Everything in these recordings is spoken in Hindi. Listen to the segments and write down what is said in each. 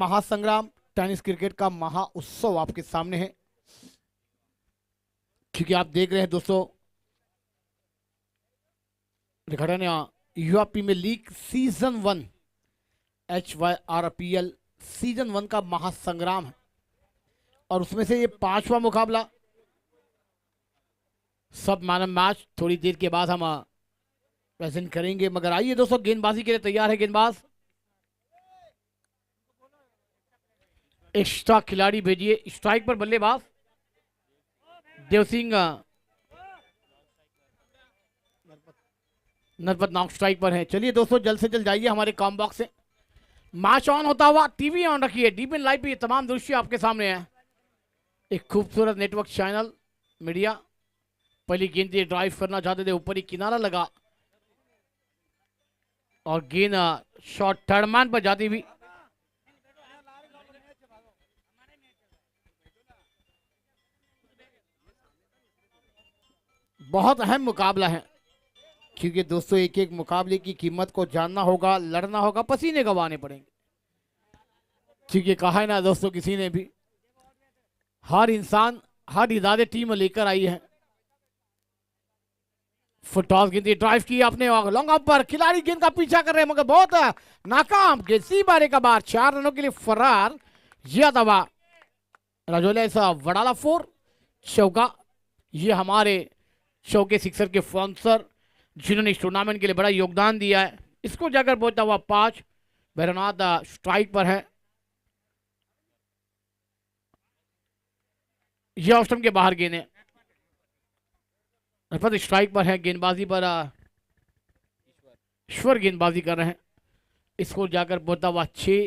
महासंग्राम टेनिस क्रिकेट का महा उत्सव आपके सामने है, क्योंकि आप देख रहे हैं दोस्तों Yuva premier league season 1 HYRPL season 1 का महासंग्राम है और उसमें से ये 5वां मुकाबला। सब मैन मैच थोड़ी देर के बाद हम प्रेजेंट करेंगे, मगर आइए दोस्तों गेंदबाजी के लिए तैयार है गेंदबाज। एक्स्ट्रा खिलाड़ी भेजिए। स्ट्राइक पर बल्लेबाज देव सिंह नरपत नाम स्ट्राइक पर है। चलिए दोस्तों जल्द से जल्द जाइए हमारे कॉम बॉक्स से। मैच ऑन होता हुआ टीवी ऑन रखिए। डीपीएन लाइव पे ये तमाम दृश्य आपके सामने है। एक खूबसूरत नेटवर्क चैनल मीडिया। पहली गेंद ड्राइव करना चाहते थे, ऊपर ही किनारा लगा और गेंद शॉट थर्ड मैन पर जाती हुई। बहुत अहम मुकाबला है, क्योंकि दोस्तों एक एक मुकाबले की कीमत को जानना होगा, लड़ना होगा, पसीने गंवाने पड़ेंगे। क्योंकि कहा है ना दोस्तों किसी ने भी, हर इंसान हर इरादे टीम लेकर आई है। फुटटॉस गेंद ड्राइव की आपने लॉन्ग ऑफ पर, खिलाड़ी गेंद का पीछा कर रहे हैं मगर बहुत नाकाम। गेंद सी बारे का बार, 4 रनों के लिए फरार। यह दबा राजोले ऐसा वडाला 4 चौका। ये हमारे चौके सिक्सर के स्पॉन्सर जिन्होंने इस टूर्नामेंट के लिए बड़ा योगदान दिया है। इसको जाकर पहुंचता हुआ 5। भैरवनाथ स्ट्राइक पर है। यह ऑफ स्टंप के बाहर गेंद है। स्ट्राइक पर है। गेंदबाजी पर ईश्वर गेंदबाजी कर रहे हैं। इसको जाकर पहुंचता हुआ 6।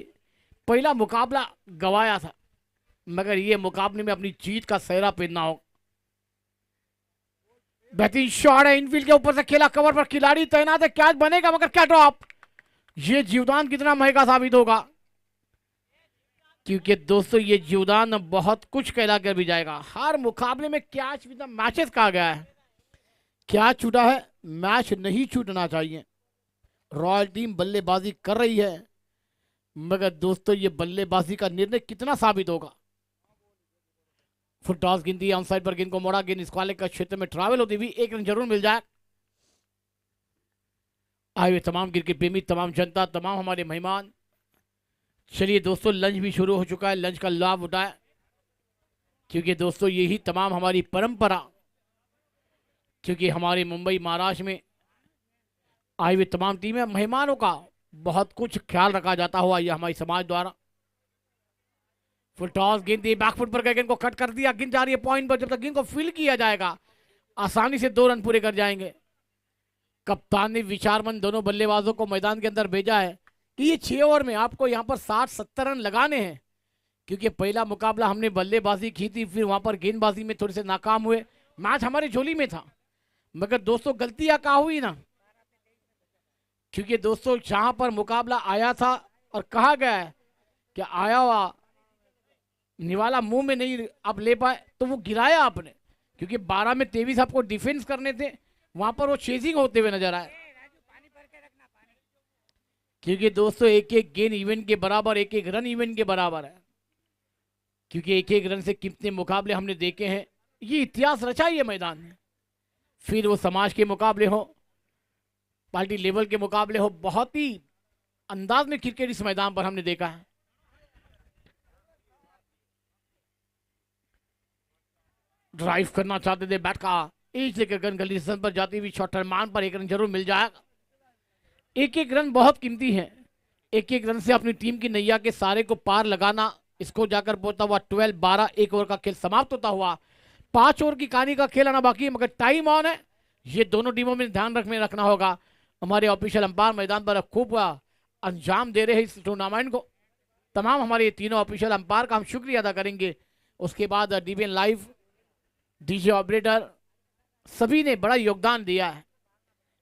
पहला मुकाबला गवाया था, मगर ये मुकाबले में अपनी जीत का सेहरा पहनना हो। बेहतरीन शॉट है, इनफील्ड के ऊपर से खेला, कवर पर खिलाड़ी तैनात है, कैच बनेगा मगर क्या ड्रॉप। ये जीवदान कितना महंगा साबित होगा, क्योंकि दोस्तों ये जीवदान बहुत कुछ कहला कर भी जाएगा। हर मुकाबले में कैच विद द मैचेस कहा गया है। क्या छूटा है, मैच नहीं छूटना चाहिए। रॉयल टीम बल्लेबाजी कर रही है, मगर दोस्तों ये बल्लेबाजी का निर्णय कितना साबित होगा। फुल टॉस गेंद ऑन साइड पर, गेंद को मोड़ा, गेंद स्क्वायर का क्षेत्र में ट्रैवल होती हुई 1 रन जरूर मिल जाए। आए हुए तमाम क्रिकेट प्रेमी, तमाम जनता, तमाम हमारे मेहमान। चलिए दोस्तों लंच भी शुरू हो चुका है, लंच का लाभ उठाए, क्योंकि दोस्तों यही तमाम हमारी परंपरा, क्योंकि हमारे मुंबई महाराष्ट्र में आए हुए तमाम टीमें मेहमानों का बहुत कुछ ख्याल रखा जाता हुआ यह हमारे समाज द्वारा। फुल टॉस गेंद दी, बैकफुट पर गए, गेंद को कट कर दिया, गेंद जा रही है पॉइंट पर। जब तक गेंद को फील किया जाएगा आसानी से 2 रन पूरे कर जाएंगे। कप्तान ने विचारमंद दोनों बल्लेबाजों को मैदान के अंदर भेजा है कि ये 6 ओवर में आपको यहाँ पर 60-70 रन लगाने हैं, क्योंकि पहला मुकाबला हमने बल्लेबाजी की थी, फिर वहां पर गेंदबाजी में थोड़े से नाकाम हुए। मैच हमारी झोली में था, मगर दोस्तों गलतियां कहाँ हुई ना, क्योंकि दोस्तों जहां पर मुकाबला आया था और कहा गया है कि आया हुआ निवाला मुंह में नहीं आप ले पाए, तो वो गिराया आपने, क्योंकि 12 में 23 आपको डिफेंस करने थे, वहां पर वो चेजिंग होते हुए नजर आए। क्योंकि दोस्तों एक एक गेंद इवेंट के बराबर, एक एक रन इवेंट के बराबर है, क्योंकि एक एक रन से कितने मुकाबले हमने देखे हैं। ये इतिहास रचा है मैदान में, फिर वो समाज के मुकाबले हो, पार्टी लेवल के मुकाबले हो, बहुत ही अंदाज में क्रिकेट इस मैदान पर हमने देखा है। ड्राइव करना चाहते थे, बैट का एज लेकर गन गली पर जाती हुई शॉट मान पर 1 रन जरूर मिल जाएगा। एक एक रन बहुत कीमती है। एक एक रन से अपनी टीम की नैया के सारे को पार लगाना। इसको जाकर पहुंचता हुआ 12-12, 1 ओवर का खेल समाप्त होता हुआ 5 ओवर की कहानी का खेल आना बाकी है, मगर टाइम ऑन है। ये दोनों टीमों में ध्यान रखना होगा। हमारे ऑफिशियल अंपायर मैदान पर खूब अंजाम दे रहे हैं इस टूर्नामेंट को। तमाम हमारे तीनों ऑफिशियल अंपायर का हम शुक्रिया अदा करेंगे। उसके बाद डीबीएन लाइव, डीजे ऑपरेटर, सभी ने बड़ा योगदान दिया है,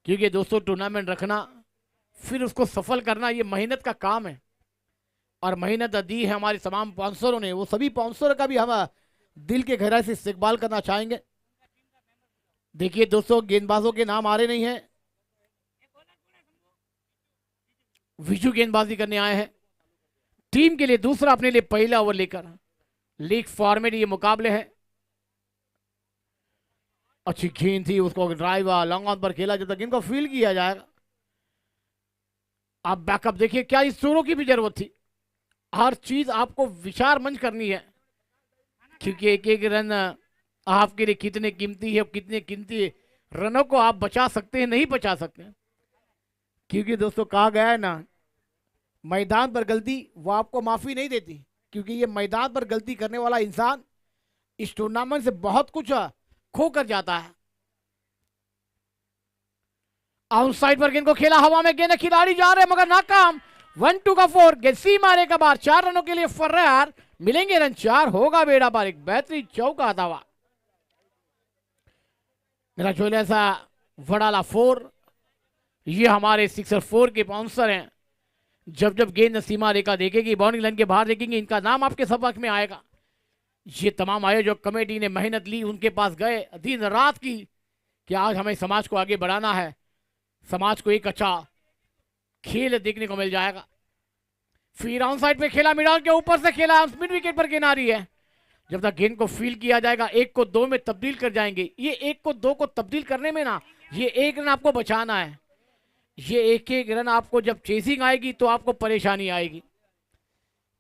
क्योंकि दोस्तों टूर्नामेंट रखना फिर उसको सफल करना ये मेहनत का काम है, और मेहनत दी है हमारे तमाम स्पॉन्सरों ने। वो सभी स्पॉन्सर का भी हम दिल के गहराई से इस्तेकबाल करना चाहेंगे। देखिए दोस्तों गेंदबाजों के नाम आ रहे नहीं हैं। विजू गेंदबाजी करने आए हैं, टीम के लिए दूसरा, अपने लिए पहला ओवर लेकर। लीग फॉर्मेट ये मुकाबले हैं। अच्छी गेंद थी, उसको ड्राइव लॉन्ग ऑन पर खेला, जब तक इनको फील किया जाएगा। आप बैकअप देखिए, क्या इस शोरों की भी जरूरत थी। हर चीज आपको विचार मंच करनी है, क्योंकि एक एक रन आपके लिए कितने कीमती है, कितने कीमती रनों को आप बचा सकते हैं, नहीं बचा सकते। क्योंकि दोस्तों कहा गया है ना, मैदान पर गलती वो आपको माफी नहीं देती, क्योंकि ये मैदान पर गलती करने वाला इंसान इस टूर्नामेंट से बहुत कुछ खो कर जाता है। आउटसाइड पर गेंद को खेला, हवा में गेंद, खिलाड़ी जा रहे मगर नाकाम। 1-2 का 4, गेंद सी मारे का बार, 4 रनों के लिए फर्रार, मिलेंगे रन 4, होगा बेड़ा पार। एक बेहतरीन चौका दावा, मेरा चोले सा वड़ाला 4। ये हमारे 6-4 के बाउंसर हैं। जब जब गेंद सीमा रेखा देखेगी, बाउंड्री लाइन के बाहर देखेंगे, इनका नाम आपके सबक में आएगा। ये तमाम आयोजक कमेटी ने मेहनत ली, उनके पास गए दिन रात की कि आज हमें समाज को आगे बढ़ाना है, समाज को एक अच्छा खेल देखने को मिल जाएगा। फिर ऑन साइड पे खेला, मिडाल के ऊपर से खेला, मिड विकेट पर गेंद आ रही है। जब तक गेंद को फील किया जाएगा, 1 को 2 में तब्दील कर जाएंगे। ये 1 को 2 को तब्दील करने में ना, ये 1 रन आपको बचाना है। ये एक एक रन आपको जब चेसिंग आएगी तो आपको परेशानी आएगी,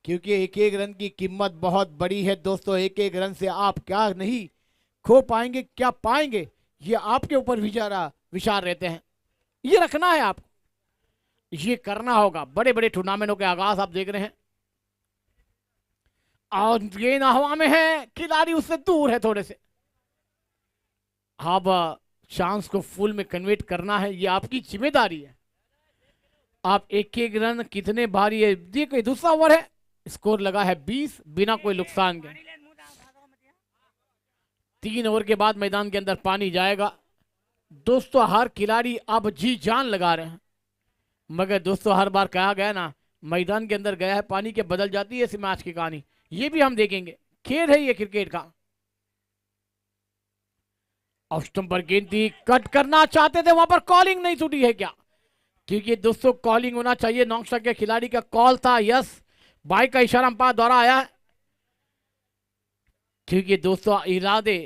क्योंकि एक एक रन की कीमत बहुत बड़ी है दोस्तों। एक एक रन से आप क्या नहीं खो पाएंगे, क्या पाएंगे, ये आपके ऊपर विचार रहते हैं। ये रखना है आपको, ये करना होगा। बड़े बड़े टूर्नामेंटों के आगाज आप देख रहे हैं, और गेंद हवा में है, खिलाड़ी उससे दूर है थोड़े से। अब चांस को फुल में कन्वर्ट करना है, ये आपकी जिम्मेदारी है। आप एक एक रन कितने भारी है, देखिए दूसरा ओवर है, स्कोर लगा है 20 बिना कोई नुकसान के। 3 ओवर के बाद मैदान के अंदर पानी जाएगा। दोस्तों हर खिलाड़ी अब जी जान लगा रहे हैं, मगर दोस्तों हर बार कहा गया ना, मैदान के अंदर गया है पानी के बदल जाती है इस मैच की कहानी। ये भी हम देखेंगे, खेल है ये क्रिकेट का। ऑफ स्टंप पर गेंद थी, कट करना चाहते थे, वहां पर कॉलिंग नहीं छूटी है क्या? क्योंकि दोस्तों कॉलिंग होना चाहिए, नॉन स्ट्राइक के खिलाड़ी का कॉल था। यस, बाइक का इशारा अंपायर द्वारा आया है, क्योंकि दोस्तों इरादे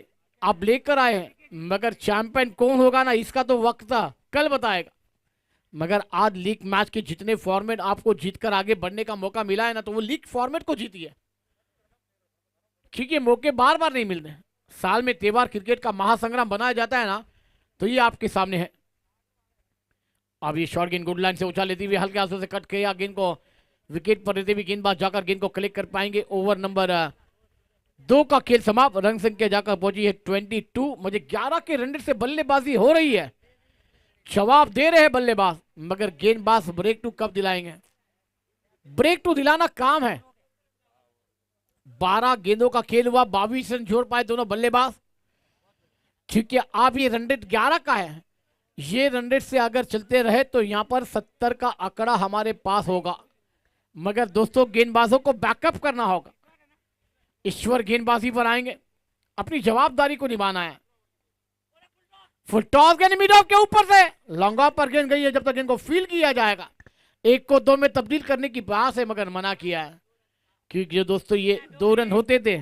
आप लेकर आए हैं, मगर चैंपियन कौन होगा ना, इसका तो वक्त कल बताएगा। मगर आज लीग मैच के जितने फॉर्मेट आपको जीतकर आगे बढ़ने का मौका मिला है ना, तो वो लीग फॉर्मेट को जीती है, क्योंकि मौके बार बार नहीं मिलते हैं। साल में त्योहार क्रिकेट का महासंग्राम बनाया जाता है ना, तो ये आपके सामने है। अब ये शॉर्ट गेंद गुड लाइन से उछाल लेती हुई हल्के हाथों से कट किया, गेंद को विकेट पर रहते हुए गेंदबाज जाकर गेंद को कलेक्ट कर पाएंगे। ओवर नंबर 2 का खेल समाप्त, रन संख्या जाकर पहुंची है 22। मुझे 11 के रन से बल्लेबाजी हो रही है, जवाब दे रहे हैं बल्लेबाज, मगर गेंदबाज ब्रेक टू कब दिलाएंगे? ब्रेक टू दिलाना काम है। 12 गेंदों का खेल हुआ, 22 रन जोड़ पाए दोनों बल्लेबाज, क्योंकि आप ये रन रेट 11 का है। ये रन रेट से अगर चलते रहे तो यहां पर 70 का आंकड़ा हमारे पास होगा, मगर दोस्तों गेंदबाजों को बैकअप करना होगा। ईश्वर गेंदबाजी पर आएंगे, अपनी जवाबदारी को निभाना है। फुल टॉस गेंद मिड ऑफ के ऊपर से लॉन्ग ऑफ पर गेंद गई है, जब तक गेंद को फील किया जाएगा 1 को 2 में तब्दील करने की बात है, मगर मना किया है, क्योंकि दोस्तों ये 2 रन होते थे।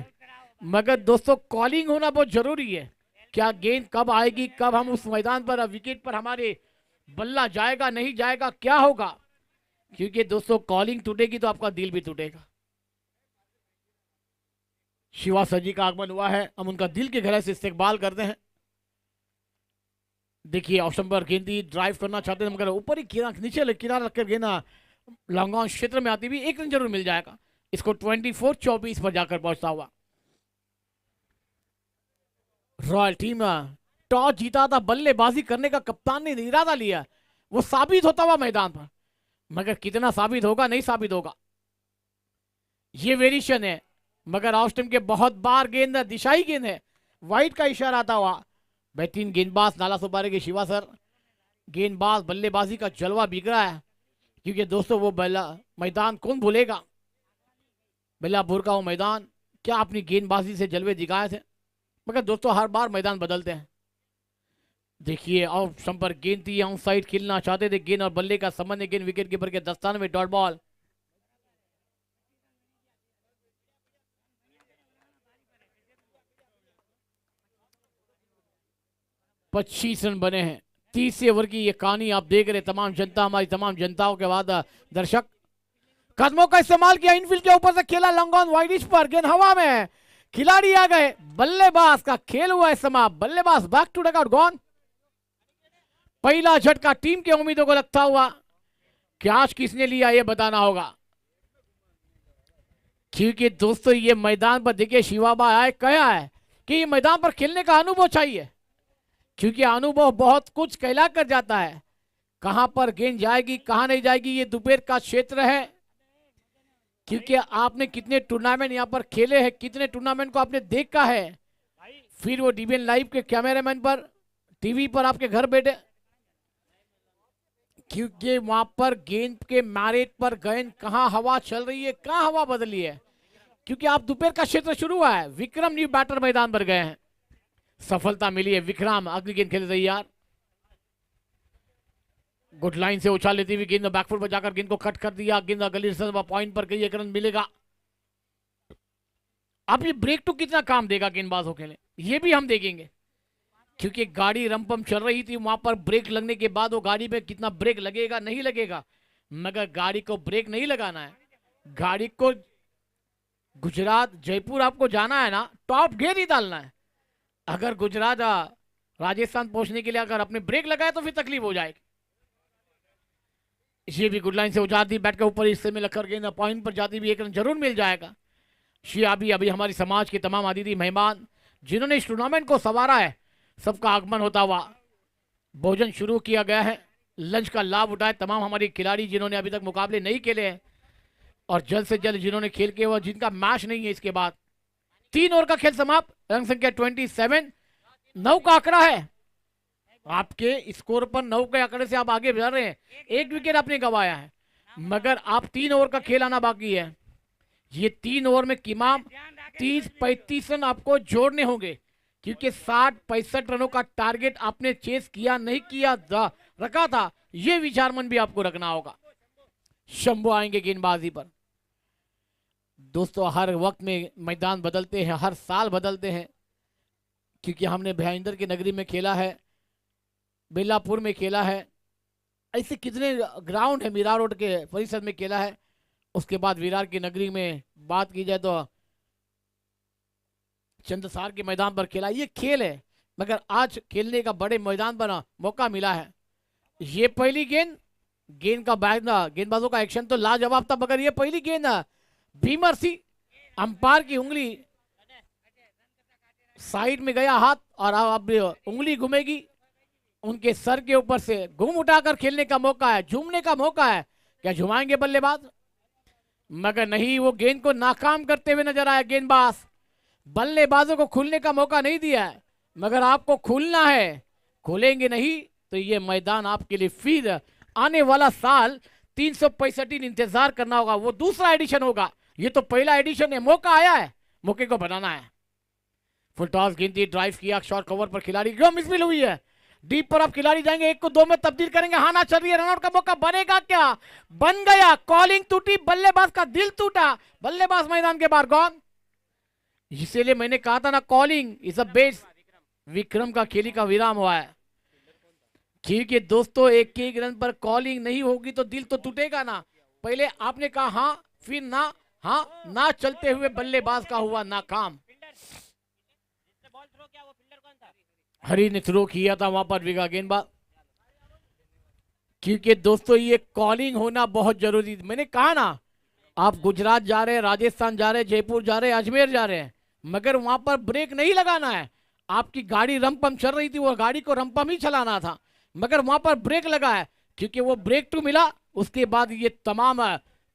मगर दोस्तों कॉलिंग होना बहुत जरूरी है, क्या गेंद कब आएगी, कब हम उस मैदान पर विकेट पर हमारे बल्ला जाएगा नहीं जाएगा, क्या होगा, क्योंकि दोस्तों कॉलिंग टूटेगी तो आपका दिल भी टूटेगा। शिवा सर जी का आगमन हुआ है, हम उनका दिल के गहराई से इस्तेकबाल करते हैं। देखिए ऑप्शन पर गेंदी ड्राइव करना चाहते हैं, मगर ऊपर ही नीचे किनारा रखकर गेंद लॉन्ग ऑन क्षेत्र में आती हुई 1 रन जरूर मिल जाएगा। इसको 24-24 पर जाकर पहुंचता हुआ। रॉयल टीम टॉस जीता था, बल्लेबाजी करने का कप्तान ने इरादा लिया, वो साबित होता हुआ मैदान पर, मगर कितना साबित होगा, नहीं साबित होगा। ये वेरिएशन है, मगर ऑफ स्टंप के बहुत बार गेंद दिशाई गेंद है, वाइट का इशारा आता हुआ। बेहतरीन गेंदबाज नाला सुपारे के शिवा सर, गेंदबाज बल्लेबाजी का जलवा बिक रहा है, क्योंकि दोस्तों वो मैदान कौन भूलेगा, बेलापुर का वो मैदान, क्या अपनी गेंदबाजी से जलवे दिखाए थे, मगर दोस्तों हर बार मैदान बदलते हैं। देखिए ऑफ स्टंप पर गेंद थी, ऑन साइड खेलना चाहते थे, गेंद और बल्ले का संबंध, गेंद विकेट कीपर के दस्ताने में डॉट बॉल। 25 रन बने हैं। 30 ओवर की ये कहानी आप देख रहे तमाम जनता, हमारी तमाम जनताओं के बाद दर्शक। कदमों का इस्तेमाल किया, इनफील्ड के ऊपर से खेला, लॉन्ग ऑन वाइडिश पर, गेंद हवा में, खिलाड़ी आ गए, बल्लेबाज का खेल हुआ है समाप्त। बल्लेबाज बैक टू डगआउट गॉन। पहला झटका टीम के उम्मीदों को लगता हुआ कि आज किसने लिया ये बताना होगा, क्योंकि दोस्तों ये मैदान पर देखिए शिवाबा आए कहा है कि ये मैदान पर खेलने का अनुभव चाहिए, क्योंकि अनुभव बहुत कुछ कहला कर जाता है। कहां पर गेंद जाएगी कहां नहीं जाएगी, ये दोपहर का क्षेत्र है, क्योंकि आपने कितने टूर्नामेंट यहां पर खेले हैं, कितने टूर्नामेंट को आपने देखा है, फिर वो डीबीएन लाइव के कैमरामैन पर, टीवी पर आपके घर बैठे, क्योंकि वहां पर गेंद के मैरिट पर गेंद कहां हवा चल रही है, कहां हवा बदली है, क्योंकि आप दोपहर का क्षेत्र शुरू हुआ है। विक्रम न्यू बैटर मैदान पर गए हैं, सफलता मिली है। विक्रम अगली गेंद खेले तैयार, गुड लाइन से उछाल लेती हुई गेंद बैकफुट पर जाकर गेंद को कट कर दिया, गेंद गली पॉइंट पर गई, एक रन मिलेगा। अब ये ब्रेक टू कितना काम देगा गेंदबाजों के लिए, ये भी हम देखेंगे, क्योंकि गाड़ी रंपम चल रही थी, वहां पर ब्रेक लगने के बाद वो गाड़ी में कितना ब्रेक लगेगा नहीं लगेगा, मगर गाड़ी को ब्रेक नहीं लगाना है। गाड़ी को गुजरात जयपुर आपको जाना है ना, टॉप गियर ही डालना है। अगर गुजरात राजस्थान पहुंचने के लिए अगर अपने ब्रेक लगाए तो फिर तकलीफ हो जाएगी। ये भी गुड लाइन से उजाड़ दी, बैट के ऊपर हिस्से में लगकर गेंद पॉइंट पर जाती भी, एक रन जरूर मिल जाएगा। शियाबी अभी हमारी समाज के तमाम अतिथि मेहमान जिन्होंने इस टूर्नामेंट को संवारा है, सबका आगमन होता हुआ भोजन शुरू किया गया है। लंच का लाभ उठाए तमाम हमारे खिलाड़ी जिन्होंने अभी तक मुकाबले नहीं खेले हैं, और जल्द से जल्द जिन्होंने खेल के हुआ, जिनका मैच नहीं है इसके बाद। 3 ओवर का खेल समाप्त, रन संख्या 27, 9 का आंकड़ा है आपके स्कोर पर, 9 के आंकड़े से आप आगे बढ़ रहे हैं। 1 विकेट आपने गंवाया है, मगर आप 3 ओवर का खेल आना बाकी है। ये 3 ओवर में किमाम 30-35 रन आपको जोड़ने होंगे, क्योंकि 60-65 रनों का टारगेट आपने चेस किया नहीं किया रखा था, ये विचार मन भी आपको रखना होगा। शंभू आएंगे गेंदबाजी पर। दोस्तों हर वक्त में मैदान बदलते हैं, हर साल बदलते हैं, क्योंकि हमने भयंदर की नगरी में खेला है, बेलापुर में खेला है, ऐसे कितने ग्राउंड है, मीरा रोड के परिसर में खेला है। उसके बाद विरार की नगरी में बात की जाए तो चंद्रसार के मैदान पर खेला। ये खेल है, मगर आज खेलने का बड़े मैदान पर मौका मिला है। ये पहली गेंद का गेंदबाजों का एक्शन तो लाजवाब था, मगर ये पहली गेंद भीमर सी, अंपायर की उंगली साइड में गया हाथ, और अब उंगली घूमेगी उनके सर के ऊपर से, घूम उठाकर खेलने का मौका है, झूमने का मौका है। क्या झुमाएंगे बल्लेबाज? मगर नहीं, वो गेंद को नाकाम करते हुए नजर आया गेंदबाज। बल्लेबाजों को खुलने का मौका नहीं दिया है, मगर आपको खुलना है, खुलेंगे नहीं तो ये मैदान आपके लिए फिर आने वाला साल 365 दिन इंतजार करना होगा। वो दूसरा एडिशन होगा, ये तो पहला एडिशन है, मौका आया है, मौके को बनाना है। फुल टॉस गिनती, ड्राइव किया, शॉर्ट कवर पर खिलाड़ी मिसफील हुई है, डीप पर अब खिलाड़ी जाएंगे, 1 को 2 में तब्दील करेंगे। हाना चल रही है, रनआउट का मौका बनेगा क्या? बन गया, कॉलिंग टूटी, बल्लेबाज का दिल टूटा, बल्लेबाज मैदान के बाहर गॉन। इसीलिए मैंने कहा था ना, calling is a base. Vikram का खेली का विराम हुआ है, क्योंकि दोस्तों 1-1 रन पर कॉलिंग नहीं होगी तो दिल तो टूटेगा ना। पहले आपने कहा हाँ, फिर ना, हाँ ना, चलते हुए बल्लेबाज का हुआ नाकाम। हरी ने थ्रो किया था वहां पर विगा गेंदबाज, क्योंकि दोस्तों ये कॉलिंग होना बहुत जरूरी। मैंने कहा ना, आप गुजरात जा रहे हैं, राजस्थान जा रहे हैं, जयपुर जा रहे हैं, अजमेर जा रहे हैं, मगर वहां पर ब्रेक नहीं लगाना है। आपकी गाड़ी रंपम चल रही थी, वो गाड़ी को रंपम ही चलाना था, मगर वहां पर ब्रेक लगा है, क्योंकि वो ब्रेक टू मिला। उसके बाद ये तमाम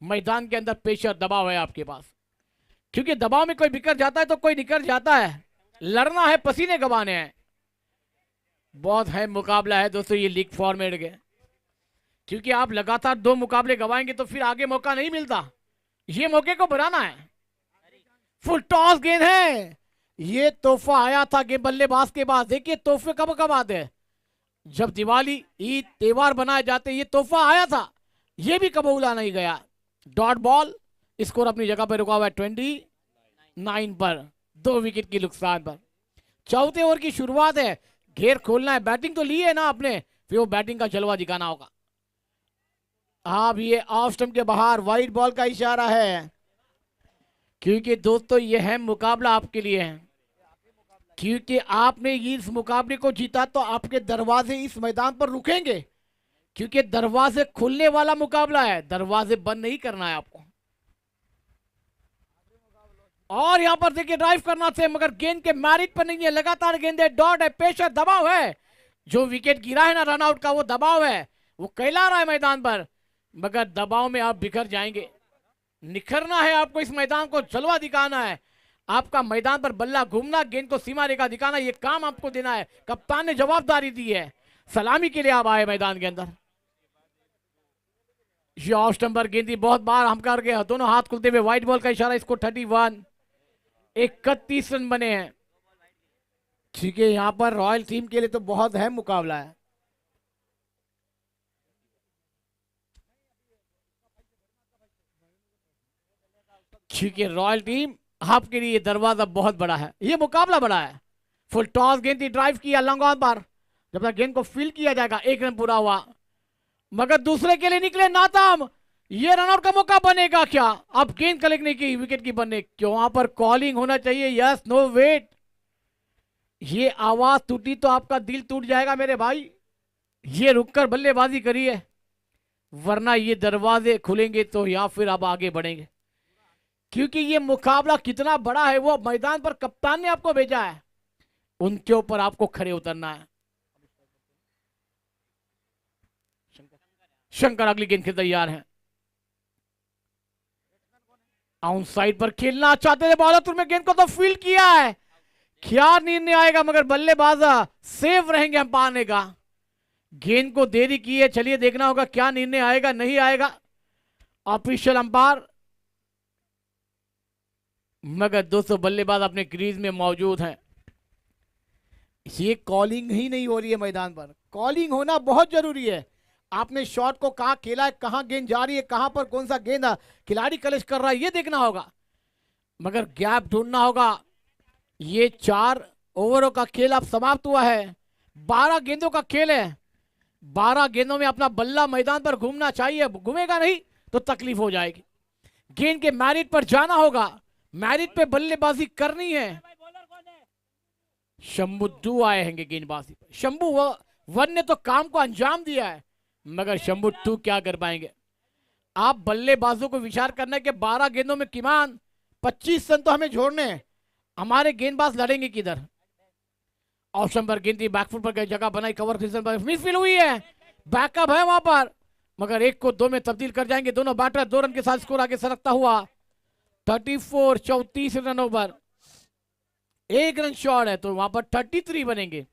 मैदान के अंदर प्रेशर दबाव है आपके पास, क्योंकि दबाव में कोई बिखर जाता है तो कोई निकल जाता है। लड़ना है, पसीने गवाने हैं, बहुत है मुकाबला है दोस्तों ये लीग फॉर्मेट के, क्योंकि आप लगातार 2 मुकाबले गवाएंगे तो फिर आगे मौका नहीं मिलता, ये मौके को बनाना है। फुल टॉस गेंद है, ये तोहफा आया था कि बल्लेबाज के पास। देखिए तोहफे कब आते हैं, जब दिवाली ईद त्योहार बनाए जाते, ये तोहफा आया था, ये भी कबूला नहीं गया। डॉट बॉल, स्कोर अपनी जगह पर रुका हुआ है 29 पर, 2 विकेट की नुकसान पर। चौथे ओवर की शुरुआत है, घेर खोलना है, बैटिंग तो ली है ना आपने, फिर वो बैटिंग का जलवा दिखाना होगा। अब ये ऑफ स्टंप के बाहर वाइड बॉल का इशारा है, क्योंकि दोस्तों ये है मुकाबला आपके लिए है, क्योंकि आपने इस मुकाबले को जीता तो आपके दरवाजे इस मैदान पर रुकेंगे, क्योंकि दरवाजे खुलने वाला मुकाबला है, दरवाजे बंद नहीं करना है आपको। और यहां पर देखिए ड्राइव करना थे, मगर गेंद के मैरिट पर नहीं है, लगातार गेंदे डॉट है, पेश है, दबाव है, जो विकेट गिरा है ना रनआउट का वो दबाव है, वो कहला रहा है मैदान पर, मगर दबाव में आप बिखर जाएंगे। निखरना है आपको, इस मैदान को जलवा दिखाना है, आपका मैदान पर बल्ला घूमना, गेंद को सीमा रेखा दिखाना, ये काम आपको देना है। कप्तान ने जवाबदारी दी है, सलामी के लिए आप आए मैदान के अंदर। ये ऑफ स्टंप पर गेंदी बहुत बार हम कर गए, दोनों हाथ खुलते हुए व्हाइट बॉल का इशारा, इसको 31 31 रन बने हैं। ठीक है, यहां पर रॉयल टीम के लिए तो बहुत अहम मुकाबला है। ठीक है, रॉयल टीम आपके लिए दरवाजा बहुत बड़ा है, ये मुकाबला बड़ा है। फुल टॉस गेंद ड्राइव किया लॉन्ग ऑन पर, जब तक गेंद को फील्ड किया जाएगा, 1 रन पूरा हुआ, मगर दूसरे के लिए निकले नाताम, ये रनआउट का मौका बनेगा क्या? अब गेंद कलेक्ट नहीं की, विकेट की बनने, क्यों वहां पर कॉलिंग होना चाहिए, यस नो वेट। ये आवाज टूटी तो आपका दिल टूट जाएगा मेरे भाई, ये रुककर बल्लेबाजी करिए, वरना ये दरवाजे खुलेंगे तो या फिर आप आगे बढ़ेंगे, क्योंकि ये मुकाबला कितना बड़ा है, वो मैदान पर कप्तान ने आपको भेजा है, उनके ऊपर आपको खड़े उतरना है। शंकर अगली गेंद के तैयार हैं, आउट साइड पर खेलना चाहते थे, बॉलर में गेंद को तो फील्ड किया है, क्या निर्णय आएगा, मगर बल्लेबाजा सेफ रहेंगे अंपायर ने कहा, गेंद को देरी की है, चलिए देखना होगा क्या निर्णय आएगा, नहीं आएगा ऑफिशियल अंपायर, मगर दोस्तों बल्लेबाज अपने क्रीज में मौजूद हैं। ये कॉलिंग ही नहीं हो रही है मैदान पर, कॉलिंग होना बहुत जरूरी है। आपने शॉट को कहां खेला है, कहां गेंद जा रही है, कहां पर कौन सा गेंद खिलाड़ी कलेक्ट कर रहा है, ये देखना होगा, मगर गैप ढूंढना होगा। ये 4 ओवरों का खेल अब समाप्त हुआ है, 12 गेंदों का खेल है, 12 गेंदों में अपना बल्ला मैदान पर घूमना चाहिए, घूमेगा नहीं तो तकलीफ हो जाएगी। गेंद के मैरिट पर जाना होगा, मैरिट पे बल्लेबाजी करनी है। शंभू 2 आए हैं गेंदबाजी पर, शंभू 1 ने तो काम को अंजाम दिया है, मगर शंभू 2 क्या कर पाएंगे। आप बल्लेबाजों को विचार करना है कि 12 गेंदों में किमान 25 रन तो हमें जोड़ने हैं, हमारे गेंदबाज लड़ेंगे किधर। ऑप्शन पर गेंद बैकफुट पर जगह बनाई, कवर पर मिसफील्ड हुई है, बैकअप है वहां पर, मगर 1 को 2 में तब्दील कर जाएंगे दोनों बैटर, 2 रन के साथ स्कोर आगे सरकता हुआ 34 रनों पर 1 रन शॉर्ट है, तो वहां पर 33 बनेंगे।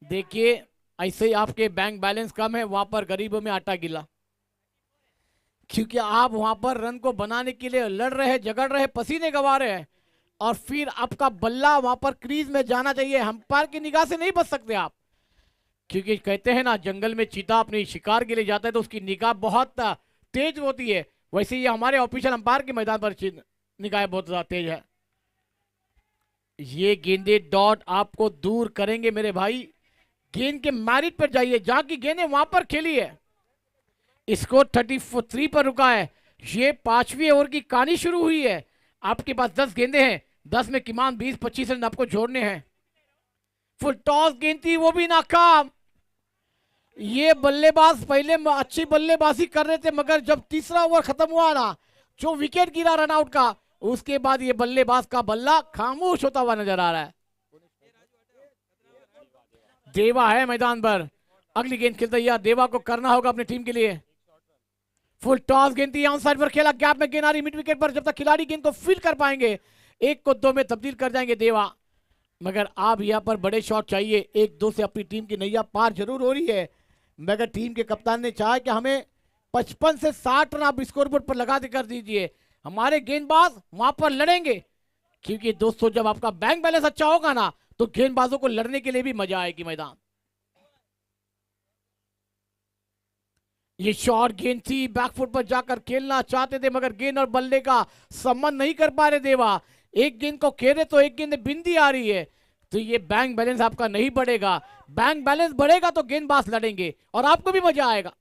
देखिए ऐसे ही आपके बैंक बैलेंस कम है, वहां पर गरीबों में आटा गिला, क्योंकि आप वहां पर रन को बनाने के लिए लड़ रहे हैं, झगड़ रहे, पसीने गवा रहे हैं, और फिर आपका बल्ला वहां पर क्रीज में जाना चाहिए, अंपायर की निगाह से नहीं बच सकते आप, क्योंकि कहते हैं ना जंगल में चीता अपनी शिकार के लिए जाता है तो उसकी निगाह बहुत तेज होती है, वैसे ही हमारे ऑफिशियल अंपायर के मैदान पर निगाह बहुत ज्यादा तेज है। ये गेंदे डॉट आपको दूर करेंगे मेरे भाई, गेंद के मैरिट पर जाइए, जहां की गेंदें वहां पर खेली है। स्कोर 33 पर रुका है, ये 5वीं ओवर की कहानी शुरू हुई है, आपके पास 10 गेंदे हैं, 10 में किमान 20-25 रन आपको जोड़ने हैं। फुल टॉस गेंद थी, वो भी नाकाम। ये बल्लेबाज पहले अच्छी बल्लेबाजी कर रहे थे, मगर जब तीसरा ओवर खत्म हुआ ना, जो विकेट गिरा रनआउट का, उसके बाद ये बल्लेबाज का बल्ला खामोश होता हुआ नजर आ रहा है। देवा है मैदान पर, अगली गेंद खेलता है, देवा को करना होगा अपनी टीम के लिए। फुल टॉस गेंद थी, ऑन साइड पर खेला, गैप में गेंद आ रही मिड विकेट पर, जब तक खिलाड़ी गेंद को फील्ड कर पाएंगे 1 को 2 में तब्दील कर जाएंगे देवा, मगर आप यहां पर बड़े शॉट चाहिए, 1-2 से अपनी टीम की नैया पार जरूर हो रही है, मगर टीम के कप्तान ने चाहा कि हमें 55 से 60 रन आप स्कोरबोर्ड पर लगा कर दीजिए, हमारे गेंदबाज वहां पर लड़ेंगे, क्योंकि दोस्तों जब आपका बैंक बैलेंस अच्छा होगा ना, तो गेंदबाजों को लड़ने के लिए भी मजा आएगी मैदान। ये शॉर्ट गेंद थी, बैकफुट पर जाकर खेलना चाहते थे, मगर गेंद और बल्ले का संबंध नहीं कर पा रहे देवा, एक गेंद को खेले तो एक गेंद बिंदी आ रही है, तो ये बैंक बैलेंस आपका नहीं बढ़ेगा। बैंक बैलेंस बढ़ेगा तो गेंदबाज लड़ेंगे और आपको भी मजा आएगा।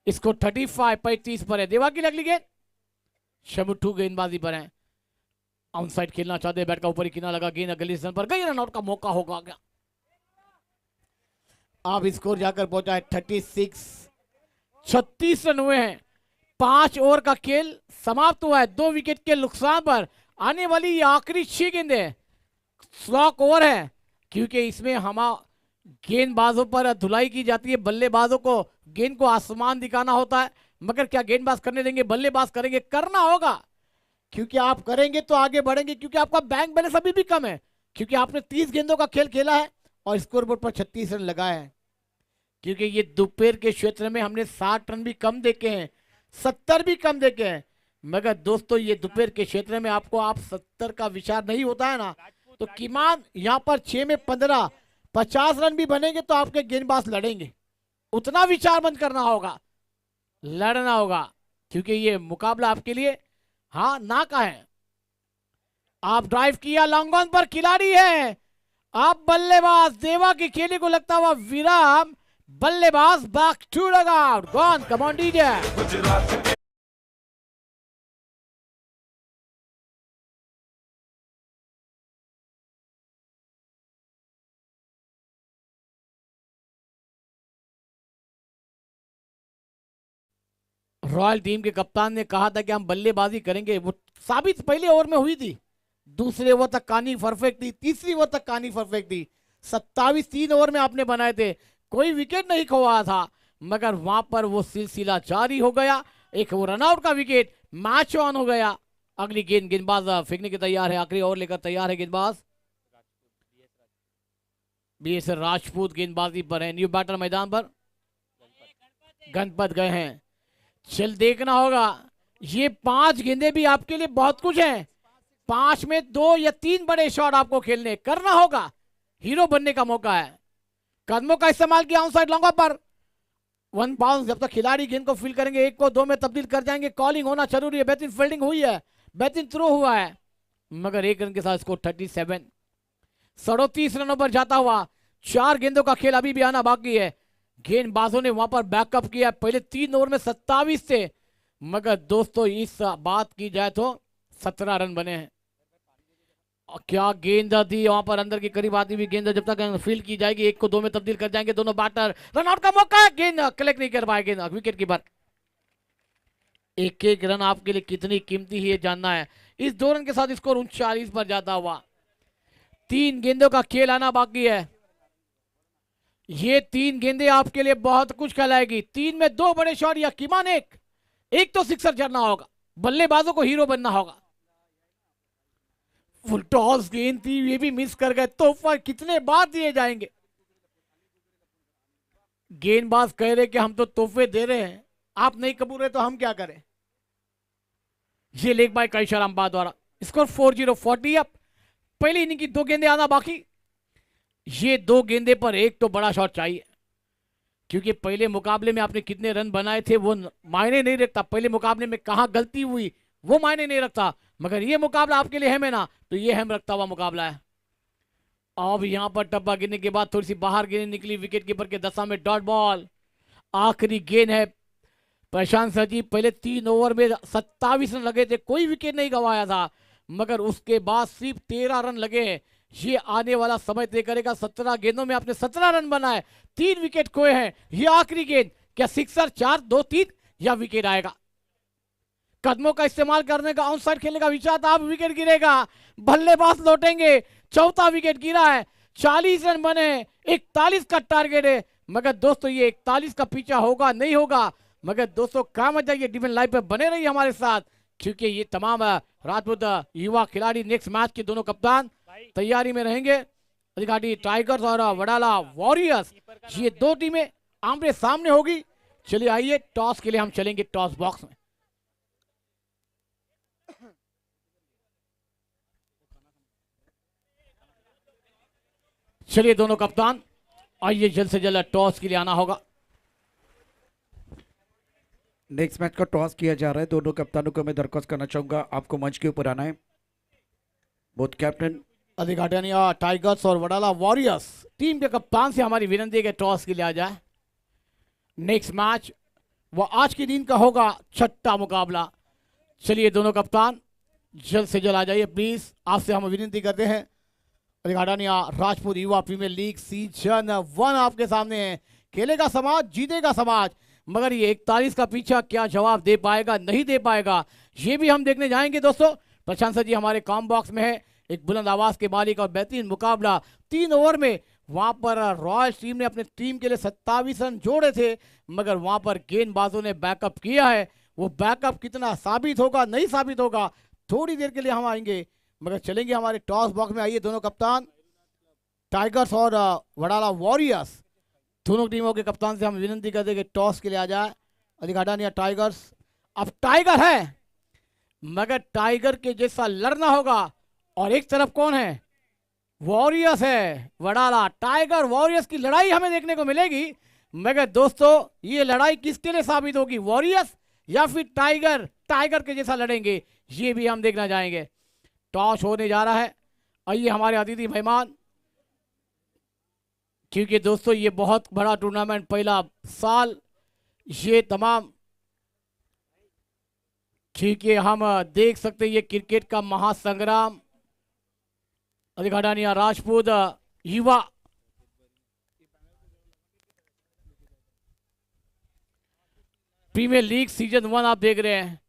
इसको 35 पर है। देवा की अगली गेंद, शमुठू गेंदबाजी पर है। ऑन साइड खेलना चाहते हैं, बैट का ऊपर ही किनारा लगा, गेंद अगली स्टंप पर गई, रनआउट का मौका होगा क्या? अब स्कोर जाकर पहुंचा है 36। 36 रन हुए हैं। 5 ओवर का खेल समाप्त हुआ है 2 विकेट के नुकसान पर। आने वाली ये आखिरी 6 गेंदें स्लॉक ओवर है, क्योंकि इसमें हम गेंदबाजों पर धुलाई की जाती है। बल्लेबाजों को गेंद को आसमान दिखाना होता है, मगर क्या गेंदबाज करने देंगे? बल्लेबाज करेंगे, करना होगा, क्योंकि आप करेंगे तो आगे बढ़ेंगे। क्योंकि आपका बैंक बैलेंस अभी भी कम है, क्योंकि आपने 30 गेंदों का खेल खेला है और स्कोरबोर्ड पर 36 रन लगाए हैं। क्योंकि ये दोपहर के क्षेत्र में हमने 60 रन भी कम देखे हैं, 70 भी कम देखे हैं, मगर दोस्तों ये दोपहर के क्षेत्र में आपको 70 का विचार नहीं होता है ना, तो कीमान यहाँ पर 6 में 15, 50 रन भी बनेंगे तो आपके गेंदबाज लड़ेंगे। उतना विचार बंद करना होगा, लड़ना होगा, क्योंकि ये मुकाबला आपके लिए हाँ ना का है। आप ड्राइव किया, लॉन्ग ऑन पर खिलाड़ी है, आप बल्लेबाज देवा की खेली को लगता हुआ विराम, बल्लेबाज back to dugout, gone, come on DJ. Royal team के कप्तान ने कहा था कि हम बल्लेबाजी करेंगे, वो साबित पहले ओवर में हुई थी। दूसरे ओवर तक कहानी परफेक्ट थी, तीसरी ओवर तक कहानी परफेक्ट थी। 27 3 ओवर में आपने बनाए थे, कोई विकेट नहीं खोया था, मगर वहां पर वो सिलसिला जारी हो गया। एक वो रनआउट का विकेट, मैच ऑन हो गया। अगली गेंद, गेंदबाज फेंकने के तैयार है, आखिरी ओवर लेकर तैयार है गेंदबाज बीएस राजपूत गेंदबाजी पर है। न्यू बैटर मैदान पर गणपत गए हैं। चल देखना होगा, ये 5 गेंदे भी आपके लिए बहुत कुछ है। 5 में 2 या 3 बड़े शॉट आपको खेलने करना होगा, हीरो बनने का मौका है। कदमों का इस्तेमाल किया ऑन साइड लॉन्ग पर 1 बाउंस। जब तक खिलाड़ी गेंद को फील करेंगे 1 को 2 में तब्दील कर जाएंगे। कॉलिंग होना जरूरी है। बेहतरीन फील्डिंग हुई है, बेहतरीन थ्रो हुआ है, मगर 1 रन के साथ स्कोर 37। 37 रनों पर जाता हुआ 4 गेंदों का खेल अभी भी आना बाकी है। गेंदबाजों ने वहां पर बैकअप किया, पहले 3 ओवर में 27 थे, मगर दोस्तों इस बात की जाए तो 17 रन बने हैं। क्या गेंद थी वहां पर, अंदर के करीब आती हुई गेंद, जब तक फील्ड की जाएगी 1 को 2 में तब्दील कर जाएंगे दोनों बैटर। रनआउट का मौका है, गेंद कलेक्ट नहीं कर पाएंगे विकेट कीपर। 1-1 रन आपके लिए कितनी कीमती है ये जानना है। इस 2 रन के साथ स्कोर 39 पर जाता हुआ 3 गेंदों का खेल आना बाकी है। ये 3 गेंदे आपके लिए बहुत कुछ कहलाएगी। 3 में 2 बड़े शॉट या कीमान एक तो सिक्सर चढ़ना होगा, बल्लेबाजों को हीरो बनना होगा। फुल टॉस गेंद थी, ये भी मिस कर गए, तोहफा कितने बार दिए जाएंगे? गेंदबाज कह रहे कि हम तो तोहफे दे रहे हैं, आप नहीं कबूल रहे तो हम क्या करें? ये लेग बाय का इशारा अंपायर द्वारा। Score 40-40 up. पहली इनिंग की 2 गेंदे आना बाकी। ये 2 गेंदे पर 1 तो बड़ा शॉट चाहिए, क्योंकि पहले मुकाबले में आपने कितने रन बनाए थे वो मायने नहीं रखता। पहले मुकाबले में कहां गलती हुई वो मायने नहीं रखता, मगर ये मुकाबला आपके लिए है ना, तो ये हम रखता हुआ मुकाबला है। अब यहां पर टप्पा गिरने के बाद थोड़ी सी बाहर गेंद निकली, विकेट कीपर के दशा में डॉट बॉल। आखिरी गेंद है प्रशांत सजीव। पहले 3 ओवर में 27 रन लगे थे, कोई विकेट नहीं गंवाया था, मगर उसके बाद सिर्फ 13 रन लगे। ये आने वाला समय तय करेगा। 17 गेंदों में आपने 17 रन बनाए, 3 विकेट खोए हैं। ये आखिरी गेंद, क्या सिक्सर 4-2-3 या विकेट आएगा? कदमों का इस्तेमाल करने का, ऑन साइड खेलने का विचार था, अब विकेट गिरेगा, बल्लेबाज लौटेंगे। 4था विकेट गिरा है, 40 रन बने, 41 का टारगेट है, मगर दोस्तों ये 41 का पीछा होगा नहीं होगा। मगर दोस्तों काम आ जाइए, डिफेंस लाइन पे बने रहिए हमारे साथ, क्योंकि ये तमाम राजपूत युवा खिलाड़ी नेक्स्ट मैच के दोनों कप्तान तैयारी में रहेंगे। अधिकारी टाइगर्स और वडाला वॉरियर्स, ये 2 टीमें आमने सामने होगी। चलिए आइए, टॉस के लिए हम चलेंगे टॉस बॉक्स में। चलिए दोनों कप्तान आइए, जल्द से जल्द टॉस के लिए आना होगा। नेक्स्ट मैच का टॉस किया जा रहा है। दोनों कप्तानों को मैं दरख्वास्त करना चाहूंगा, आपको मंच के ऊपर आना है। बोथ कैप्टन अधिघाटनिया टाइगर्स और वडाला वॉरियर्स टीम के कप्तान से हमारी विनती है कि टॉस के लिए आ जाए। नेक्स्ट मैच वो आज के दिन का होगा छठा मुकाबला। चलिए दोनों कप्तान जल्द से जल्द आ जाइए प्लीज, आपसे हम विनती करते हैं। अधिघाटनिया राजपूत युवा प्रीमियर लीग सीजन 1 आपके सामने है। खेलेगा समाज, जीतेगा समाज, मगर ये 41 का पीछा क्या जवाब दे पाएगा, नहीं दे पाएगा, ये भी हम देखने जाएंगे दोस्तों। प्रशांत सर जी हमारे कॉम बॉक्स में है। एक बुलंद आवाज के मालिक और बेहतरीन मुकाबला 3 ओवर में वहां पर रॉयल टीम ने अपने टीम के लिए 27 रन जोड़े थे, मगर वहां पर गेंदबाजों ने बैकअप किया है। वो बैकअप कितना साबित होगा, नहीं साबित होगा, थोड़ी देर के लिए हम आएंगे, मगर चलेंगे हमारे टॉस बॉक्स में। आइए दोनों कप्तान टाइगर्स और वडाला वॉरियर्स दोनों टीमों के कप्तान से हम विनती करते कि टॉस के लिए आ जाए। अधिघाटनिया टाइगर्स, अब टाइगर है मगर टाइगर के जैसा लड़ना होगा, और एक तरफ कौन है, वॉरियर्स है। वडाला टाइगर वॉरियर्स की लड़ाई हमें देखने को मिलेगी, मगर दोस्तों ये लड़ाई किसके लिए साबित होगी, वॉरियर्स या फिर टाइगर टाइगर के जैसा लड़ेंगे, ये भी हम देखना चाहेंगे। टॉस होने जा रहा है। आइए हमारे अतिथि मेहमान, क्योंकि दोस्तों ये बहुत बड़ा टूर्नामेंट, पहला साल, ये तमाम, क्योंकि हम देख सकते हैं ये क्रिकेट का महासंग्राम। अधिघाटनिया राजपूत युवा प्रीमियर लीग सीजन 1 आप देख रहे हैं।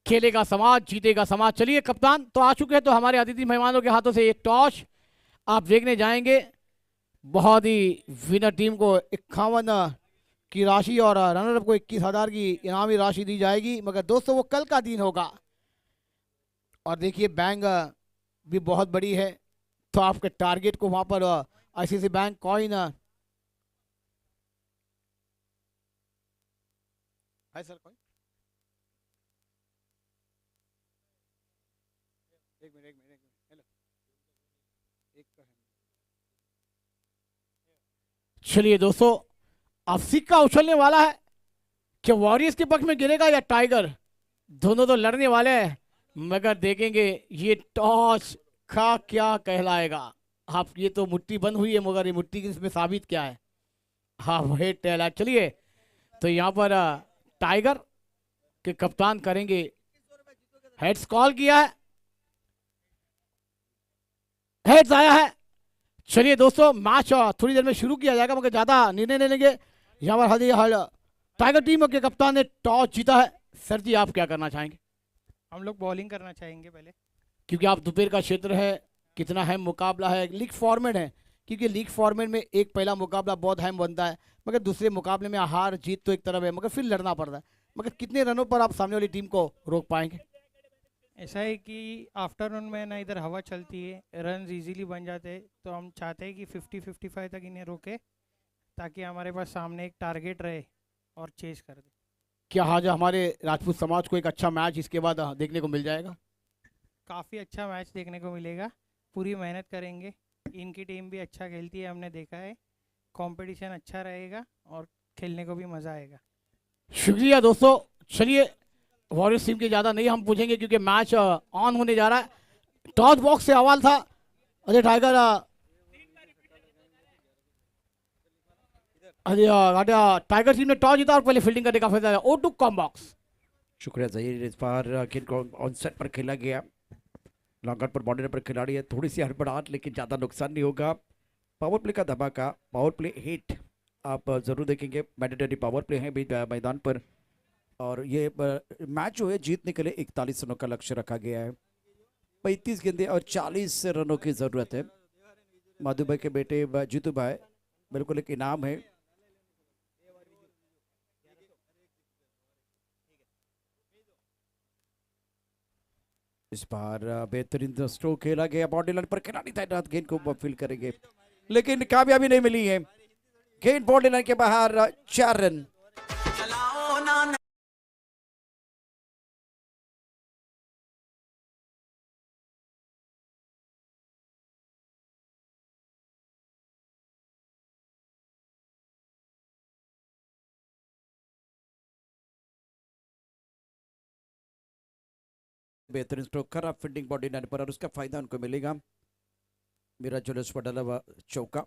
खेलेगा समाज, जीतेगा समाज। चलिए कप्तान तो आ चुके हैं, तो हमारे अतिथि मेहमानों के हाथों से एक टॉस आप देखने जाएंगे। बहुत ही विनर टीम को 51 की राशि और रनरअप को 21,000 की इनामी राशि दी जाएगी, मगर दोस्तों वो कल का दिन होगा। और देखिए बैंक भी बहुत बड़ी है, तो आपके टारगेट को वहां पर आईसीआईसी बैंक कॉइन है सर, कॉइन एक मिनट हेलो एक तो है। चलिए दोस्तों अब सिक्का उछलने वाला है कि वॉरियर्स के पक्ष में गिरेगा या टाइगर, दोनों तो लड़ने वाले हैं, मगर देखेंगे ये टॉस का क्या कहलाएगा। आप ये तो मुट्ठी बंद हुई है, मगर ये मुट्ठी इसमें साबित क्या है, हाँ वही टेल है। चलिए तो यहाँ पर टाइगर के कप्तान करेंगे, हेड्स कॉल किया है, हेड्स आया है। चलिए दोस्तों मैच थोड़ी देर में शुरू किया जाएगा, मगर ज्यादा निर्णय ले लेंगे। यहाँ पर हल टाइगर टीम के कप्तान ने टॉस जीता है। सर जी आप क्या करना चाहेंगे? हम लोग बॉलिंग करना चाहेंगे पहले, क्योंकि आप दोपहर का क्षेत्र है, कितना अहम मुकाबला है, लीग फॉर्मेट है, क्योंकि लीग फॉर्मेट में एक पहला मुकाबला बहुत अहम बनता है, मगर दूसरे मुकाबले में हार जीत तो एक तरफ है, मगर फिर लड़ना पड़ता है। मगर कितने रनों पर आप सामने वाली टीम को रोक पाएंगे? ऐसा है कि आफ्टरनून में ना इधर हवा चलती है, रन इजीली बन जाते हैं, तो हम चाहते हैं कि 50-55 तक इन्हें रोके, ताकि हमारे पास सामने एक टारगेट रहे और चेज कर दे। क्या आज हमारे राजपूत समाज को एक अच्छा मैच इसके बाद देखने को मिल जाएगा? काफ़ी अच्छा मैच देखने को मिलेगा, पूरी मेहनत करेंगे, इनकी टीम भी अच्छा खेलती है, हमने देखा है, कंपटीशन अच्छा रहेगा और खेलने को भी मज़ा आएगा। शुक्रिया दोस्तों। चलिए वॉरियर्स टीम के ज़्यादा नहीं हम पूछेंगे, क्योंकि मैच ऑन होने जा रहा है। टॉस बॉक्स से सवाल था, अजय टाइगर टाइगर टीम ने टॉस जीता और पहले फील्डिंग करने का फैसला। ओ टू कॉम बॉक्स। शुक्रिया जहीर। इस बार गेंद को ऑन सेट पर खेला गया, लॉन्ग ऑन पर बाउंड्री पर खिलाड़ी है, थोड़ी सी हड़बड़ाहट, लेकिन ज़्यादा नुकसान नहीं होगा। पावर प्ले का धमाका, पावर प्ले हिट आप ज़रूर देखेंगे, मैंडेटरी पावर प्ले है भी मैदान पर। और ये मैच जो है जीतने के लिए 41 रनों का लक्ष्य रखा गया है। 35 गेंदें और 40 रनों की ज़रूरत है। माधु भाई के बेटे जीतू भाई बिल्कुल एक इनाम है। इस बार बेहतरीन स्ट्रोक खेला गया, बाउंड्री लाइन पर खिलाड़ी तैनात, गेंद को फील्ड करेंगे, लेकिन कामयाबी नहीं मिली है। गेंद बाउंड्री लाइन के बाहर, 4 रन। बेहतरीन स्ट्रोक, खराब फील्डिंग बॉडी लाइन पर, और उसका फायदा उनको मिलेगा। मेरा जुलूस पर डला हुआ चौका।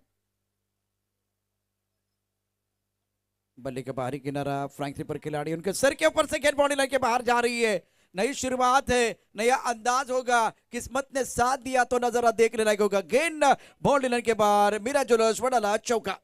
बल्ले के बाहरी किनारा फ्रैंकली पर खिलाड़ी उनके सर के ऊपर से गेंद बाउंड्री लाइन के बाहर जा रही है। नई शुरुआत है, नया अंदाज होगा, किस्मत ने साथ दिया तो नजारा देखने लायक होगा। गेंद बाउंड्री लाइन के बाहर, मेरा जुलूस पर डला चौका।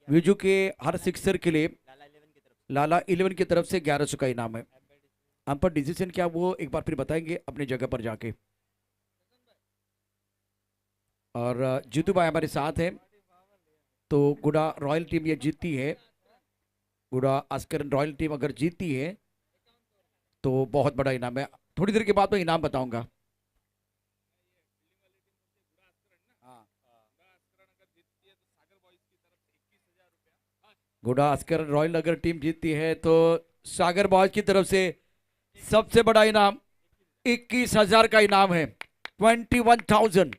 विजू के हर सिक्सर के लिए लाला 11 की तरफ से 1100 का इनाम है। हम पर डिसीजन क्या वो एक बार फिर बताएंगे अपनी जगह पर जाके। और जीतू भाई हमारे साथ हैं, तो गुड़ा रॉयल टीम ये जीतती है, गुड़ा अस्करन रॉयल टीम अगर जीतती है तो बहुत बड़ा इनाम है। थोड़ी देर के बाद मैं इनाम बताऊंगा। गुड़ा अस्कर रॉयल अगर टीम जीतती है तो सागर बॉयज की तरफ से सबसे बड़ा इनाम 21,000 का इनाम है, 21,000।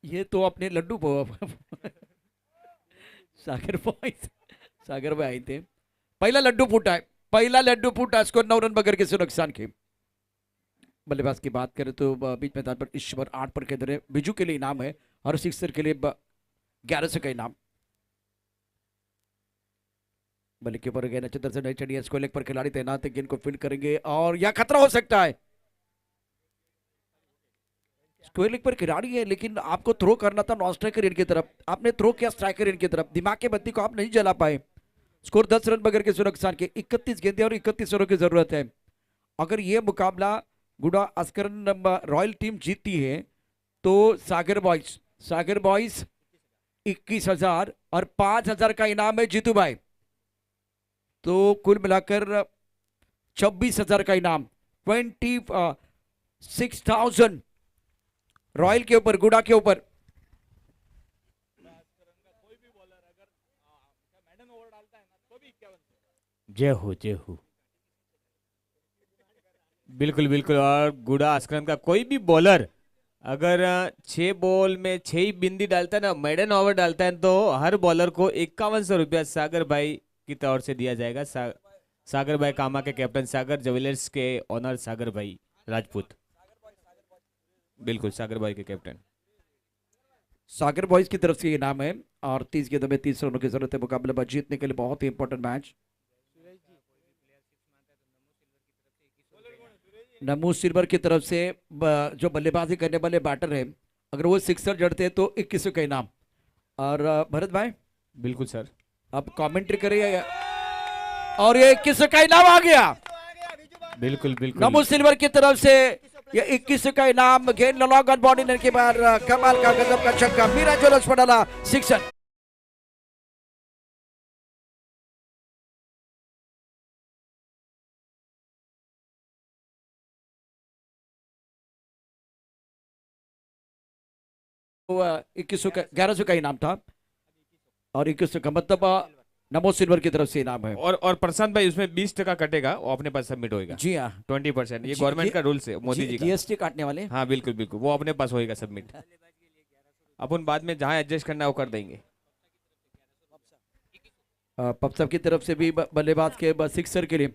ये तो अपने लड्डू सागर बॉयज, सागर भाई आए थे। पहला लड्डू फूटा है, पहला लड्डू फूटा, स्कोर 9 रन बगैर किसी नुकसान के। बल्लेबाज की बात करें तो बीच मैदान पर ईश्वर 8 पर खेल रहे। बिजू के लिए इनाम है, हर सिक्सर के लिए 1100 का इनाम। बल्ले के ऊपर गए नक्षत्र से नई चढ़ी, स्कोर लेग पर खिलाड़ी तैनात है, गेंद को फील्ड करेंगे और यह खतरा हो सकता है। स्क्वायर लेग पर खिलाड़ी है, लेकिन आपको थ्रो करना था नॉन स्ट्राइकर एंड की तरफ, आपने थ्रो किया स्ट्राइकर एंड की तरफ, दिमाग के बत्ती को आप नहीं जला पाए। स्कोर 10 रन बगैर के नुकसान के, 31 गेंदें और 31 रनों की जरूरत है। अगर ये मुकाबला गुडा अस्करन रॉयल टीम जीतती है तो सागर बॉयज 21,000 और 5,000 का इनाम है जीतू भाई, तो कुल मिलाकर 26,000 का इनाम, 26,000 रॉयल के ऊपर, गुडा के ऊपर। जय हो जय हो। बिल्कुल बिल्कुल। और गुडा अस्क्रम का कोई भी बॉलर अगर 6 बॉल में 6 ही बिंदी डालता है ना, मेडन ओवर डालता है, तो हर बॉलर को 5100 रुपया सागर भाई की तरफ से दिया जाएगा। सागर भाई कामा के कैप्टन, सागर ज्वेलर्स के ऑनर सागर भाई राजपूत। बिल्कुल सागर भाई के कैप्टन। सागर बॉयज की तरफ से ये इनाम है और 30 गेंदों में 30 रनों की जरूरत है मुकाबले में जीतने के लिए। बहुत ही इंपॉर्टेंट मैच। नमू सिल्वर की तरफ से जो बल्लेबाजी करने वाले बैटर है, अगर वो सिक्सर जड़ते हैं तो 21 का इनाम। और भरत भाई बिल्कुल सर, अब कमेंट्री करिए, और ये 21 का इनाम आ गया। बिल्कुल बिल्कुल। नमू सिल्वर की तरफ से ये 21 का इनाम। गेंद लॉन्ग ऑन बॉडी के बाद कमाल का गजब का छक्का, मीरा ज्वेलर्स पर डाला सिक्सर। तो 2100 का 1100 का इनाम था और 2100 का मतलब नमो सिल्वर की तरफ से इनाम है। और प्रशांत भाई उसमें 20% कटेगा, वो अपने पास सबमिट होएगा। जी हाँ, 20%, ये जी- गवर्नमेंट जी- का रूल्स है, मोदी जी का। जीएसटी काटने वाले। हाँ बिल्कुल बिल्कुल, वो अपने पास होएगा सबमिट। अपन बाद में जहाँ एडजस्ट करना है वो कर देंगे। पप्सप की तरफ से भी बल्लेबाज के सिक्सर के लिए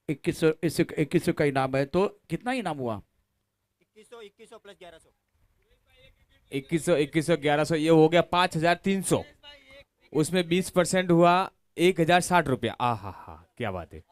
2100 का इनाम है। तो कितना इनाम हुआ? 2100 प्लस 1100। 2100 1100, ये हो गया 5300। उसमें 20% हुआ 1060 रुपया। आ हा, क्या बात है,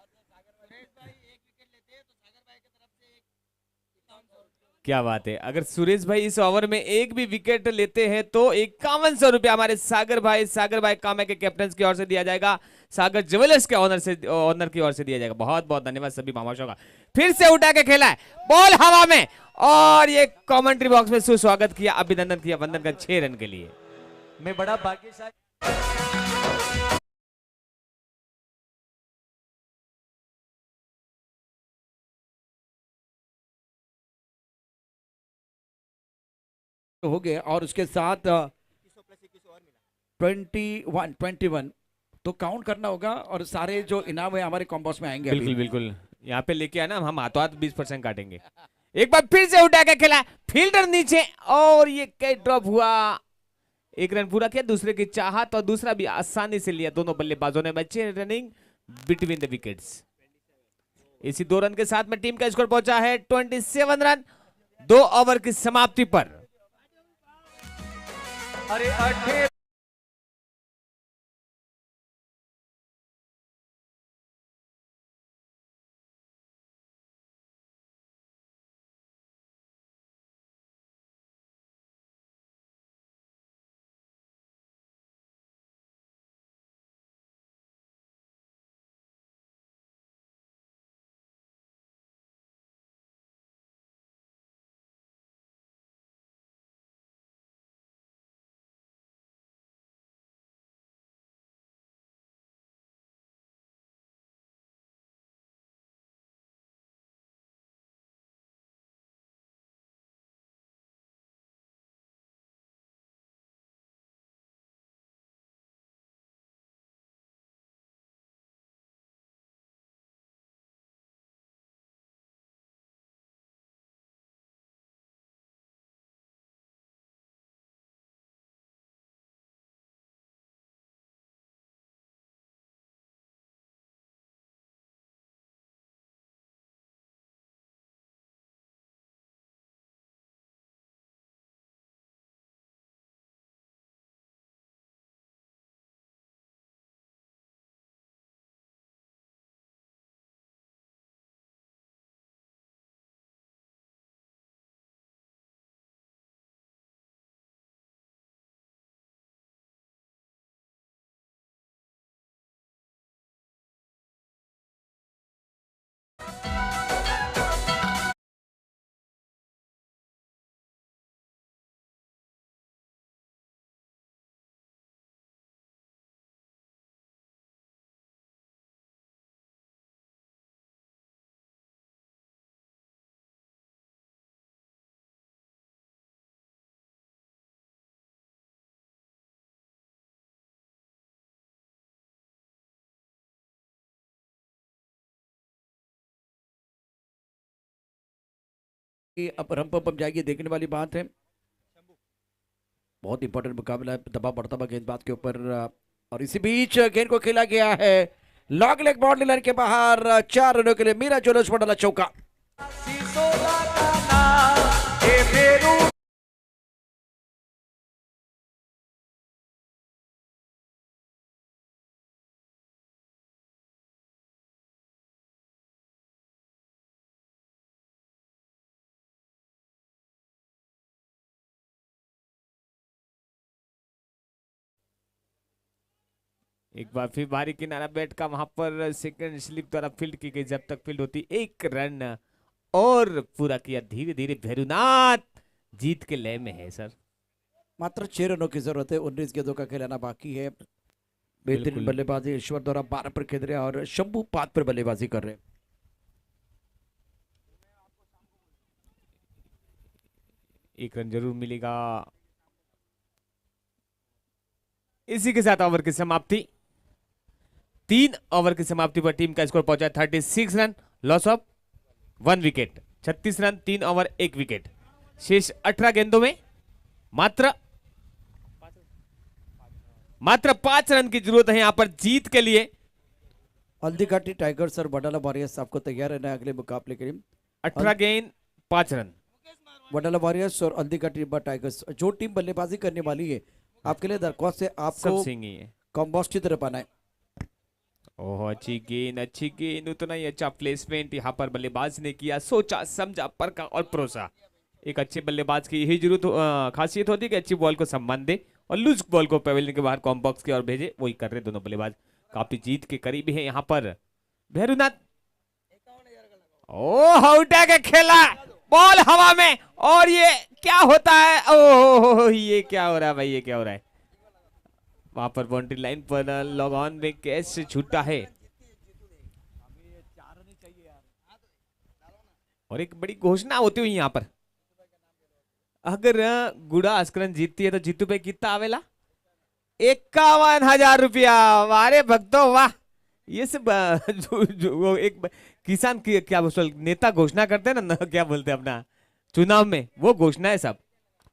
क्या बात है। अगर सुरेश भाई इस ओवर में एक भी विकेट लेते हैं तो 5100 रुपया हमारे सागर भाई कामे के कैप्टन की ओर से दिया जाएगा, सागर ज्वेलर्स के ऑनर की ओर से दिया जाएगा। बहुत बहुत धन्यवाद सभी मामाशों का। फिर से उठा के खेला है बॉल हवा में, और ये कमेंट्री बॉक्स में सुस्वागत किया, अभिनंदन किया वंदन का 6 रन के लिए। मैं बड़ा भाग्यशाली। हो गए और उसके साथ 21 तो काउंट करना होगा और सारे जो इनाम है हमारे कॉम्बोस में आएंगे। बिल्कुल बिल्कुल, यहाँ पे लेके आना, हम हाथों हाथ 20% काटेंगे। एक बार फिर से उठा के खेला, फील्डर नीचे, और ये कैच ड्रॉप हुआ। 1 रन पूरा किया, दूसरे की चाहत और दूसरा भी आसानी से लिया। दोनों बल्लेबाजों ने बच्चे रनिंग बिटवीन द विकेट्स। इसी 2 रन के साथ में टीम का स्कोर पहुंचा है 27 रन 2 ओवर की समाप्ति पर। अरे कि अब रन पंप जाएगी, देखने वाली बात है। बहुत इंपॉर्टेंट मुकाबला है, दबाव बढ़ता हुआ गेंदबाज के ऊपर। और इसी बीच गेंद को खेला गया है लॉन्ग लेग बाउंड्री लाइन के बाहर। 4 रनों के लिए मीरा जोलस डाला चौका। एक बार फिर बाहरी किनारा बैट का वहां पर सेकंड स्लिप द्वारा फील्ड की गई, जब तक फील्ड होती 1 रन और पूरा किया। धीरे धीरे भैरुनाथ जीत के लय में है सर। मात्र 6 रनों की जरूरत है, 19 गेंदों का खिलाना बाकी है। बेहतरीन बिल्कुल। बल्लेबाजी ईश्वर द्वारा 12 पर खेल रहे हैं और शंभू 5 पर बल्लेबाजी कर रहे हैं। एक रन जरूर मिलेगा। इसी के साथ ओवर की समाप्ति। 3 ओवर की समाप्ति पर टीम का स्कोर पहुंचा 36 run, loss of 1 wicket. 36 run 3 over 1 wicket. शेष 18 गेंदों में मात्र 5 रन की जरूरत है यहां पर जीत के लिए। हल्दीघाटी टाइगर्स और वडाला वॉरियर्स आपको तैयार रहना है अगले मुकाबले के लिए। 18 गेंद 5 रन। वडाला वॉरियर्स और हल्दीघाटी टाइगर्स जो टीम बल्लेबाजी करने वाली है, आपके लिए दरख्वास्त है सब आपको सिंह ही है। कॉम्बोस्ट की तरफ आना है। ओह अच्छी गेंद, उतना ही अच्छा प्लेसमेंट यहाँ पर बल्लेबाज ने किया। सोचा समझा परखा और परोसा। एक अच्छे बल्लेबाज की यही जरूरत खासियत होती है कि अच्छी बॉल को सम्मान दे और लूज बॉल को पेविलियन के बाहर कॉम्बॉक्स की ओर भेजे। वही कर रहे दोनों बल्लेबाज। काफी जीत के करीब है यहाँ पर भैरुनाथ। ओह उठा के खेला, बॉल हवा में, और ये क्या होता है? ओह ये क्या हो रहा है भाई, ये क्या हो रहा है? वहां पर बाउंड्री लाइन पर लॉग ऑन में कैच से छूटा है। और एक बड़ी घोषणा होती हुई यहाँ पर, अगर गुड़ा अस्करन जीतती है तो जीतू पे कितना आवेला? 51,000 रुपया। वारे भक्तों वाह। ये सब जो एक किसान की क्या नेता घोषणा करते हैं ना, क्या बोलते हैं अपना चुनाव में, वो घोषणा है सब।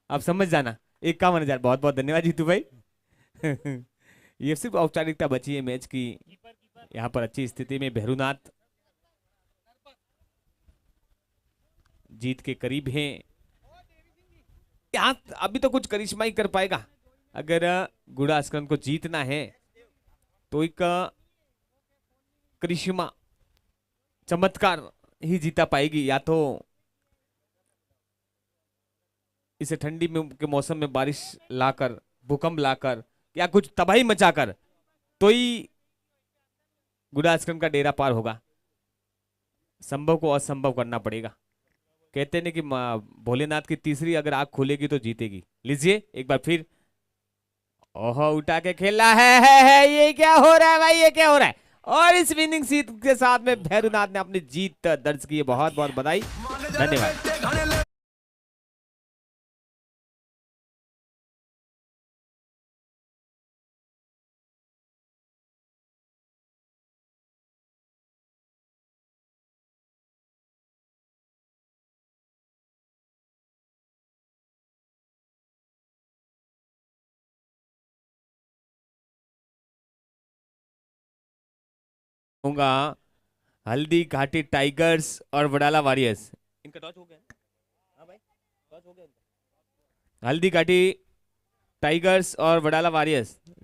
आप समझ जाना। 51,000। बहुत बहुत धन्यवाद जीतू भाई। ये सिर्फ औपचारिकता बची है मैच की। यहाँ पर अच्छी स्थिति में भैरुनाथ जीत के करीब हैं। यहाँ अभी तो कुछ करिश्मा ही कर पाएगा। अगर गुड़ा अस्करन को जीतना है तो एक करिश्मा, चमत्कार ही जीता पाएगी। या तो इसे ठंडी में के मौसम में बारिश लाकर, भूकंप लाकर, या कुछ तबाही मचाकर तो ही गुड़ा अस्करन का डेरा पार होगा। संभव को असंभव करना पड़ेगा। कहते हैं कि भोलेनाथ की तीसरी अगर आंख खुलेगी तो जीतेगी। लीजिए एक बार फिर। ओह उठा के खेला है। ये क्या हो रहा है भाई, ये क्या हो रहा है? और इस विनिंग सीट के साथ में भैरुनाथ ने अपनी जीत दर्ज की है। बहुत बहुत बधाई, धन्यवाद। होगा हल्दी घाटी टाइगर्स और वडाला वॉरियर्स। इनका टॉस हो गया। हाँ भाई, टॉस हो गया। हल्दी घाटी टाइगर्स और वडाला वॉरियर्स